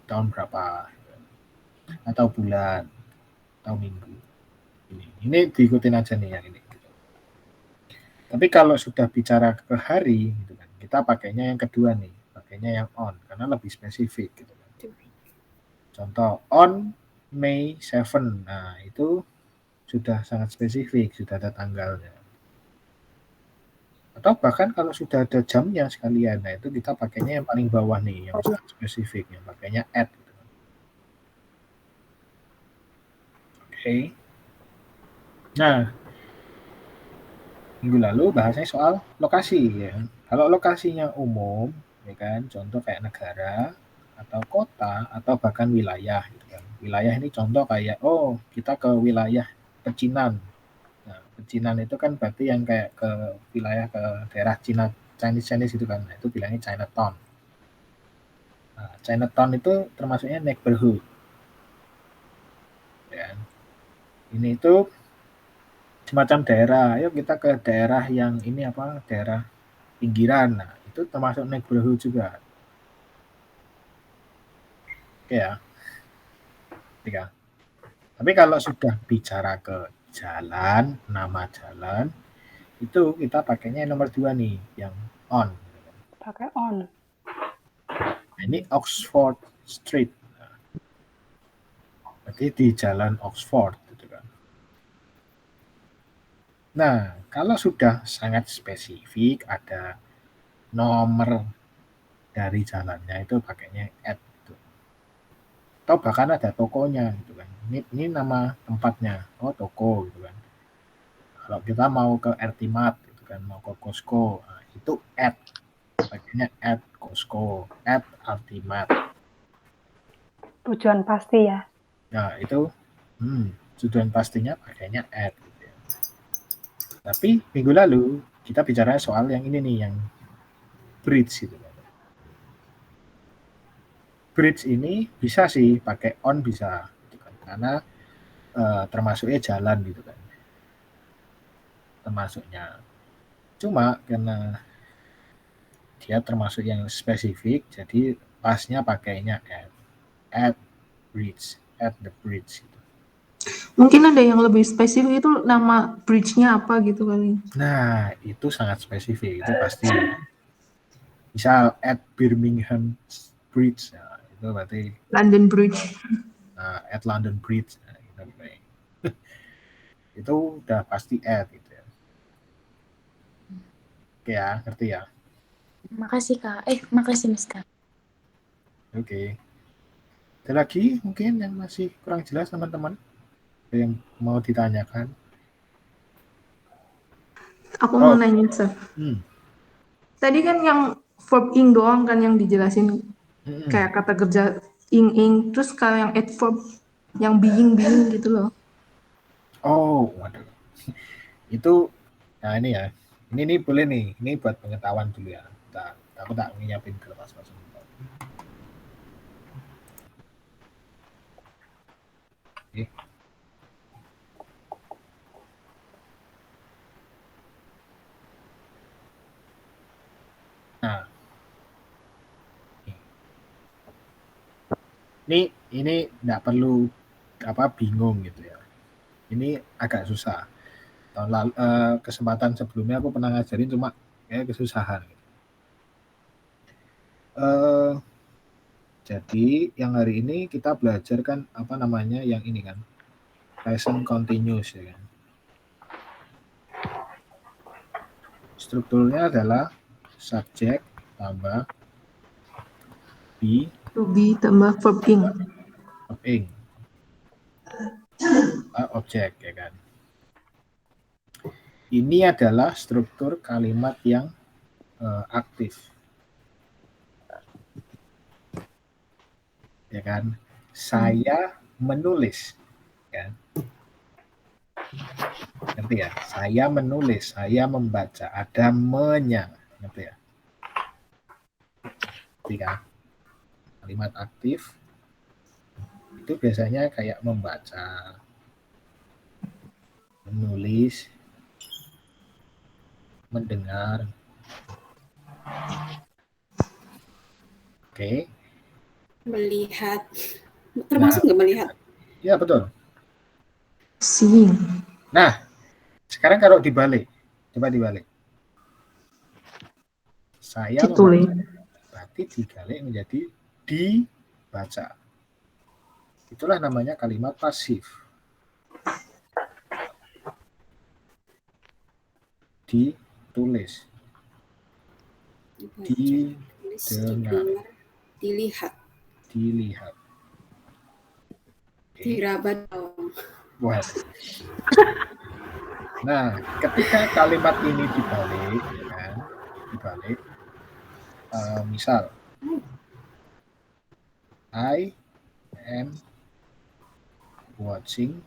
Tahun berapa? Atau bulan, atau minggu. Ini diikutin aja nih yang ini. Tapi kalau sudah bicara ke hari, gitu kan, kita pakainya yang kedua nih, pakainya yang on, karena lebih spesifik. Gitu kan. Contoh, on May 7. Nah, itu sudah sangat spesifik, sudah ada tanggalnya. Atau bahkan kalau sudah ada jamnya sekalian, nah itu kita pakainya yang paling bawah nih, yang sangat spesifik, yang pakainya at. Gitu. Oke. Nah, minggu lalu bahasanya soal lokasi ya. Kalau lokasinya umum, ya kan, contoh kayak negara atau kota atau bahkan wilayah gitu kan. Wilayah ini contoh kayak kita ke wilayah pecinan. Nah, pecinan itu kan berarti yang kayak ke wilayah ke daerah Chinese itu kan. Nah, itu bilangnya Chinatown. Nah, Chinatown itu termasuknya neighborhood. Ya. Ini itu semacam daerah. Ayo kita ke daerah yang ini apa? Daerah pinggiran. Nah, itu termasuk neighborhood juga. Oke ya. Tiga. Tapi kalau sudah bicara ke jalan, nama jalan, itu kita pakainya nomor 2 nih, yang on. Pakai on. Nah, ini Oxford Street. Berarti di jalan Oxford. Gitu kan. Nah, kalau sudah sangat spesifik, ada nomor dari jalannya, itu pakainya at. Gitu. Atau bahkan ada tokonya. Gitu kan. Ini nama tempatnya. Oh, toko. Gitu kan. Kalau kita mau ke RT-Mart, gitu kan, mau ke Costco, nah, itu at. Pakainya at Costco, at RT-Mart. Tujuan pasti ya. Nah, itu tujuan pastinya pakainya at. Gitu ya. Tapi minggu lalu kita bicara soal yang ini nih, yang bridge gitu kan. Bridge ini bisa sih pakai on bisa, gitu kan, karena termasuknya jalan gitu kan. Termasuknya. Cuma karena dia termasuk yang spesifik, jadi pasnya pakainya at bridge, at the bridge. Gitu. Mungkin ada yang lebih spesifik itu nama bridge-nya apa gitu kali. Nah, itu sangat spesifik, itu pasti. Misal at Birmingham Bridge, nah, itu berarti London Bridge. At London Bridge, nah, gitu. Itu udah pasti at gitu ya. Oke ya, ngerti ya? Makasih Kak. Makasih Mister. Oke. Ada lagi mungkin yang masih kurang jelas teman-teman? Ada yang mau ditanyakan? Aku mau nanya, Sir. Hmm. Tadi kan yang verb ing doang kan yang dijelasin, kayak kata kerja ing, terus kalau yang adverb yang being gitu loh. Oh, waduh. Itu, nah ini ya, ini boleh nih, ini buat pengetahuan dulu ya. Aku tak nyiapin ke mas-mas. Oke. Nah, ini nggak perlu bingung gitu ya. Ini agak susah. Tahun lalu kesempatan sebelumnya aku pernah ngajarin cuma kayak kesusahan. Jadi yang hari ini kita belajar kan yang ini kan present continuous ya kan. Strukturnya adalah subjek tambah to be tambah verb ing. Objek ya kan. Ini adalah struktur kalimat yang aktif. Ya kan? Saya menulis kan. Ngerti ya? Saya menulis, saya membaca, ada menya, ngerti ya? Ngerti kan? Kalimat aktif itu biasanya kayak membaca, menulis, mendengar. Oke. Melihat. Termasuk nggak melihat? Ya, betul. Seeing. Nah, sekarang kalau dibalik. Coba dibalik. Saya membaca. Berarti dibalik menjadi dibaca. Itulah namanya kalimat pasif. Ditulis. Didengar. Dilihat. Diraba dong. Nah, ketika kalimat ini dibalik, ya kan? Misal, I am watching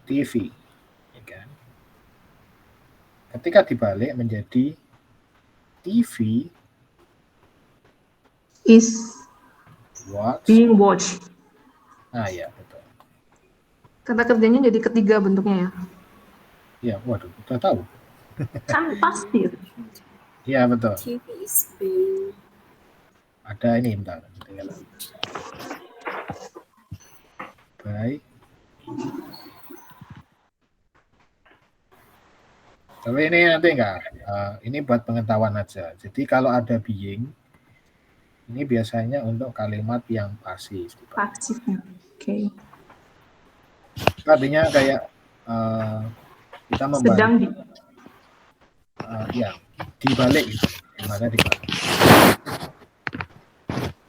TV, ya kan? Ketika dibalik menjadi TV is being watched. Nah, ya betul. Kata kerjanya jadi ketiga bentuknya ya. Ya, waduh, udah tahu. Kan pasti. Iya, betul. TV is being. Ada ini, bentar. Baik. Tapi ini nanti enggak. Ini buat pengetahuan aja. Jadi kalau ada being, ini biasanya untuk kalimat yang pasif. Pasif. Oke. Artinya kayak kita membantu. Sedang ya, dibalik gitu. Gimana dibalik?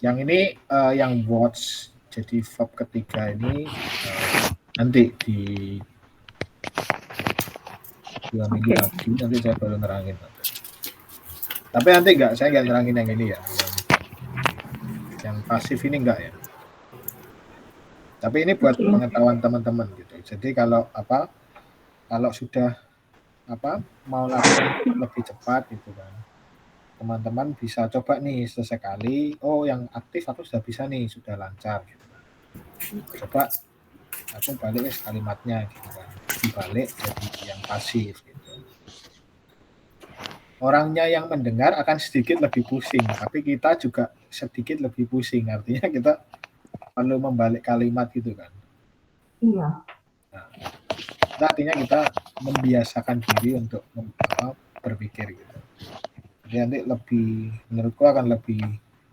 Yang ini yang watch jadi verb ketiga ini nanti di 2 minggu lagi nanti saya baru nerangin. Tapi nanti saya nggak nerangin yang ini ya. Yang pasif ini enggak ya. Tapi ini buat pengetahuan teman-teman gitu. Jadi kalau sudah mau latihan lebih cepat gitu kan. Teman-teman bisa coba nih sesekali, yang aktif aku sudah bisa nih, sudah lancar gitu kan. Coba aku balik kalimatnya gitu kan. Dibalik jadi yang pasif gitu. Orangnya yang mendengar akan sedikit lebih pusing, tapi kita juga sedikit lebih pusing. Artinya kita perlu membalik kalimat gitu kan. Iya. Nah, artinya kita membiasakan diri untuk berpikir gitu. Jadi nanti menurutku akan lebih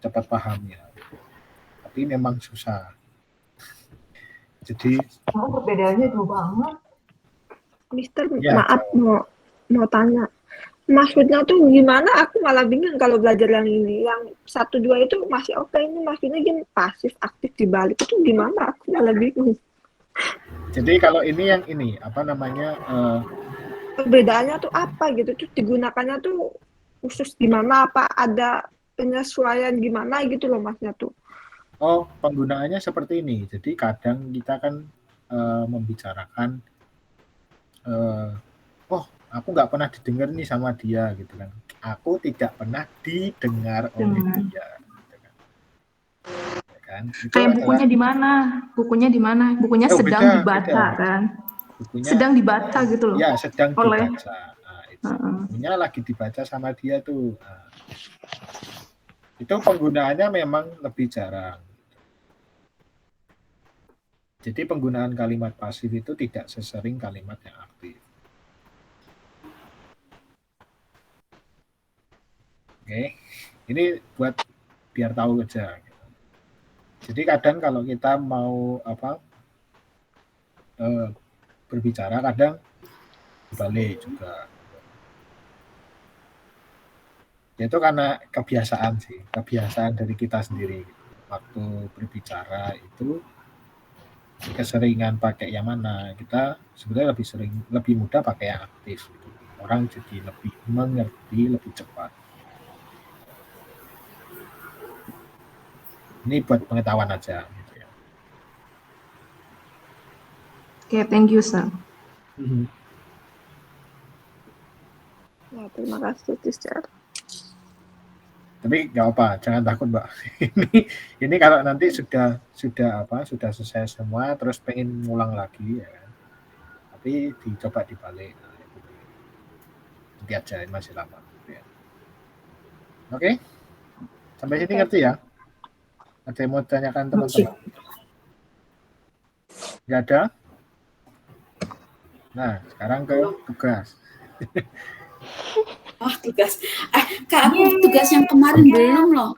cepat pahamnya. Tapi memang susah. Jadi perbedaannya jauh banget. Mister, maaf mau tanya. Maksudnya tuh gimana? Aku malah bingung kalau belajar yang ini. Yang 1, 2 itu masih oke. Ini maksudnya gini, pasif, aktif, dibalik itu gimana? Aku malah bingung. Jadi kalau ini yang ini, perbedaannya tuh apa gitu, terus digunakannya tuh khusus gimana, apa ada penyesuaian gimana gitu loh Masnya tuh. Oh, penggunaannya seperti ini. Jadi kadang kita kan membicarakan, oh aku nggak pernah didengar nih sama dia gitu kan. Aku tidak pernah didengar oleh dia. Gitu kan. Itu Kayak bukunya di mana? Bukunya di mana? Bukunya sedang dibaca kan? Bukunya sedang dibaca gitu loh. Ya, sedang oleh... dibaca. Nah, itu. Bukunya lagi dibaca sama dia tuh. Nah, itu penggunaannya memang lebih jarang. Jadi penggunaan kalimat pasif itu tidak sesering kalimat yang aktif. Oke, ini buat biar tahu aja. Jadi kadang kalau kita mau berbicara, kadang dibalik juga. Itu karena kebiasaan sih, kebiasaan dari kita sendiri. Waktu berbicara itu keseringan pakai yang mana, kita sebenarnya lebih mudah pakai yang aktif gitu. Orang jadi lebih mengerti lebih cepat. Ini buat pengetahuan aja gitu ya. Oke, thank you sir. Ya, terima kasih teacher. Tapi nggak apa, jangan takut Mbak. ini kalau nanti sudah selesai semua, terus pengen ngulang lagi ya kan. Tapi dicoba dibalik. Nanti aja, masih lama. Ya. Oke, sampai sini ngerti ya? Ada yang mau tanyakan teman-teman? Nggak ada? Nah, sekarang ke tugas. Oh, tugas. Kak, aku tugas yang kemarin belum loh.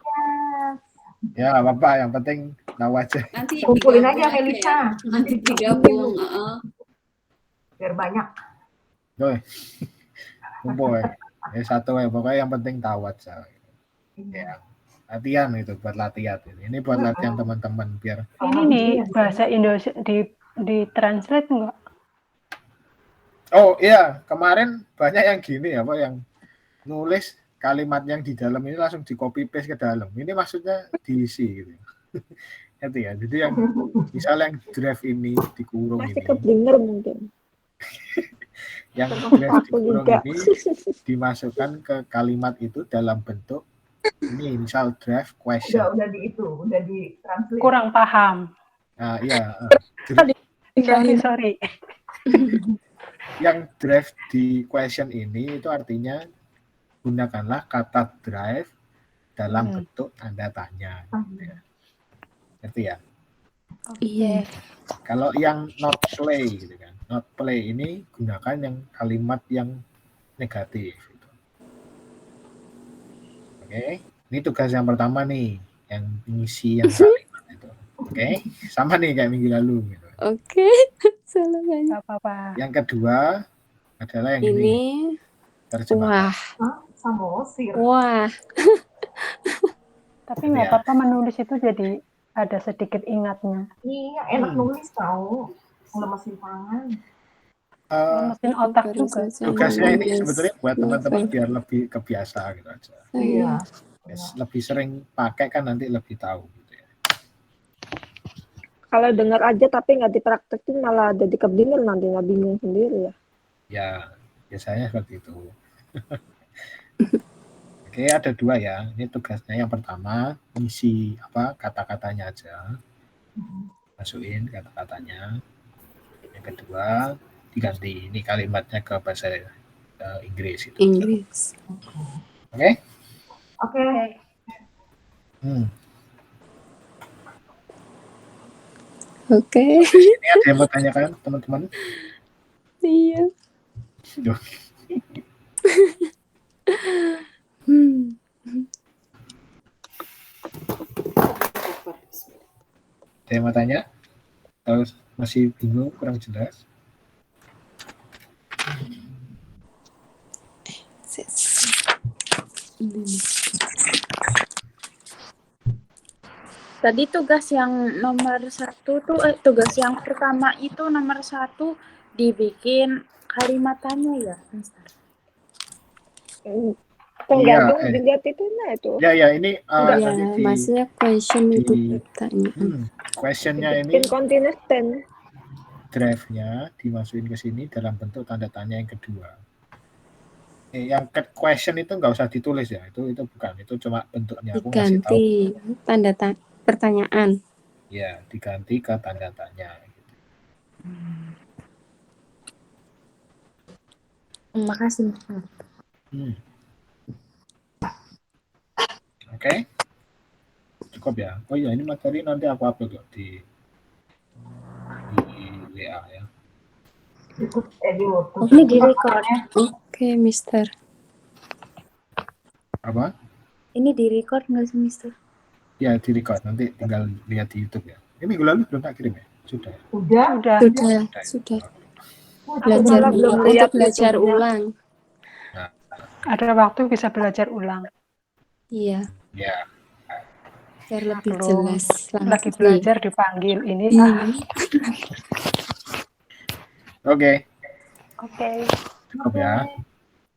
Ya, nggak apa-apa. Yang penting tahu aja. Nanti kumpulin aja Melisa. Ya. Nanti digabung. Biar banyak. Tuh, kumpul ya. Satu ya. Pokoknya yang penting tahu aja. Ya. Latihan itu buat latihan. Ini buat latihan teman-teman biar. Ini nih bahasa Indonesia di translate enggak? Oh iya, kemarin banyak yang gini ya, Pak, yang nulis kalimat yang di dalam ini langsung di copy paste ke dalam. Ini maksudnya diisi gitu. Itu ya. Jadi yang misalnya yang draft ini dikurung masih ini. Masih keblinger mungkin. Yang draft dikurung ini dimasukkan ke kalimat itu dalam bentuk ini misal draft question. Udah di translate. Kurang paham. Nah, iya. Sorry. Yang draft di question ini itu artinya gunakanlah kata drive dalam bentuk tanda tanya. Ngerti ya? Iya. Kalau yang not play gitu kan. Not play ini gunakan yang kalimat yang negatif. Gitu. Oke. Ini tugas yang pertama nih, yang ngisi yang kalimat itu. Oke. Sama nih kayak minggu lalu gitu. Oke. Salah banyak. Apa-apa. Yang kedua adalah yang ini. Terjemah. Wah. Samosir. Wah. Tapi nggak apa-apa menulis itu jadi ada sedikit ingatnya. Iya, enak nulis tahu. Lemesin tangan. Lemesin otak juga. Tugasnya ini sebetulnya buat teman-teman biar lebih kebiasa gitu aja. Iya. Lebih sering pakai kan nanti lebih tahu gitu ya. Kalau dengar aja tapi nggak dipraktekin malah jadi keblinger nanti, nggak bingung sendiri ya. Ya, biasanya seperti itu. Oke, ada dua ya. Ini tugasnya yang pertama, isi kata-katanya aja. Masukin kata-katanya. Yang kedua, diganti ini kalimatnya ke bahasa Inggris itu. Inggris. Oke? Oke. Oke. Ini ada yang mau tanyakan teman-teman? Iya. Ada yang mau tanya? Atau masih bingung, kurang jelas? Tadi tugas yang nomor 1 tuh, tugas yang pertama itu nomor 1 dibikin kalimatannya ya, Mister? Tergantung Iya, dilihat itunya itu. ya ini Udah. Ya, nanti maksudnya question itu di pertanyaan. questionnya ini Bikin continuous tense. draftnya dimasukin ke sini dalam bentuk tanda tanya yang kedua. Yang question itu nggak usah ditulis ya, itu bukan, itu cuma bentuknya aku ngasih tahu. Diganti tanda pertanyaan. Ya, diganti ke tanda tanya. Gitu. Makasih. Oke. Cukup ya. Oh iya, ini materi nanti aku upload kok di WA ya. Cukup Ini di record. Oke, Mister. Apa? Ini di record nggak sih, Mister? Ya, di record. Nanti tinggal lihat di YouTube ya. Ini minggu lalu belum tak kirim ya? Sudah. Sudah. Belajar untuk belajar ulang. Nah. Ada waktu bisa belajar ulang. Iya. Ya. Biar lebih Belum. jelas. Lagi belajar dipanggil ini. Oke. Cukup ya.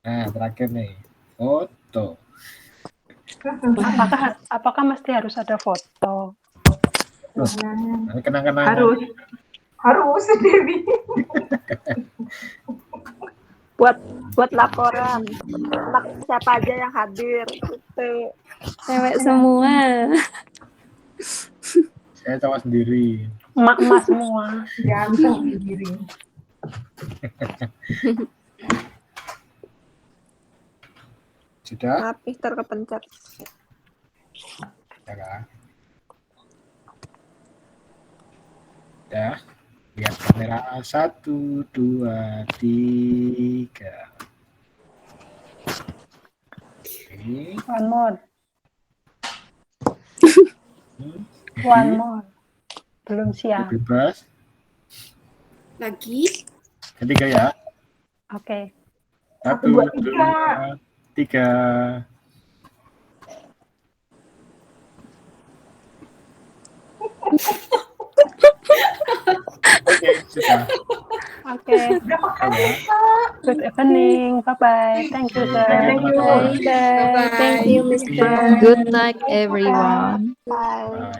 Nah, terakhir nih. Foto. Apakah mesti harus ada foto? Kenang-kenangan. Harus Dewi. buat laporan siapa aja yang hadir gitu. Cewek semua. Saya cowok sendiri. Emak-emak semua. Ganteng sendiri. Sudah? Maaf, Mister kepencet. Ya kan? Ya. Lihat kamera 1, 2, 3. Oke. One more. One more. Belum siap. Bebas. Lagi. Ketiga ya. Oke. 1, 2, 3. Oke, sudah. Oke. Good evening. Bye-bye. Thank you, sir. Thank you. Bye. Thank you, Mister. Good night, everyone. Bye.